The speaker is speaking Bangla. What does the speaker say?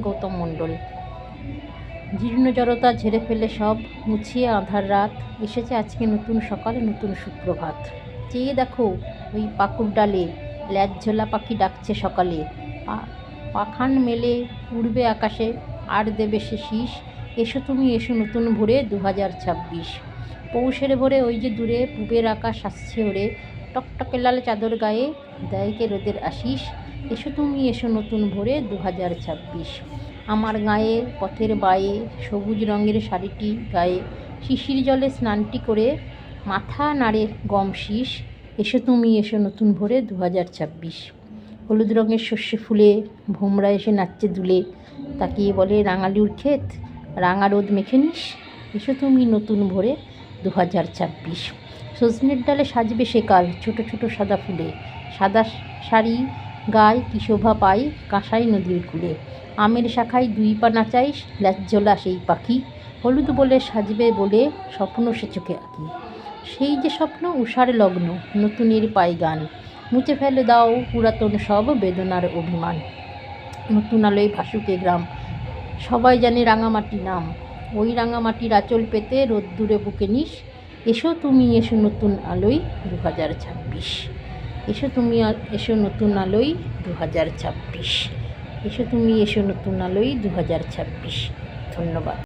গৌতম মণ্ডল। জীর্ণ জড়তা ঝেড়ে ফেলে সব মুছিয়ে আঁধার রাত, এসেছে আজকে নতুন সকালে নতুন সুপ্রভাত। চেয়ে দেখো ওই পাকুড় ডালে ল্যাজঝোলা পাখি ডাকছে সকালে, পাখান মেলে উড়বে আকাশে আর দেবে সে শীষ। এসো তুমি এসো নতুন ভোরে 2026। পৌষের ভোরে ওই যে দূরে পূবের আকাশ আসছে ওরে, টকটকে লাল চাদর গায়ে দেয়কে রোদের আশিস। এসো তুমি এসো নতুন ভোরে 2026। আমার গায়ে পথের বায়ে সবুজ রঙের শাড়িটি গায়ে, শিশির জলে স্নানটি করে মাথা নাড়ে গম শীষ। এসো তুমি এসো নতুন ভোরে 2026। হলুদ রঙের শস্যে ফুলে ভোমরা এসে নাচছে দুলে, তাকিয়ে বলে রাঙালুর ক্ষেত রাঙা রোদ মেখে নিস। এসো তুমি নতুন ভোরে 2026। সজনের ডালে সাজবে সেকাল ছোট ছোট সাদা ফুলে, সাদা শাড়ি গায়ে কি শোভা পাই কাঁসাই নদীর কূলে। আমের শাখায় দুই পা নাচাই ল্যাজঝোলা সেই পাখি, হলুদ বলে সাজবে বলে স্বপ্ন সে চোখে আঁকি। সেই যে স্বপ্ন উষার লগ্ন নতুনের পাই গান, মুছে ফেলে দাও পুরাতন সব বেদনার অভিমান। নতুন আলোয় ভাসুকে গ্রাম, সবাই জানে রাঙামাটি নাম, ওই রাঙামাটির আঁচল পেতে রোদ্দুরে বুকে নিস। এসো তুমি এসো নতুন আলোয় 2026। এসো তুমি এসো নতুন আলোয় 2026। এসো তুমি এসো নতুন আলোয় 2026। ধন্যবাদ।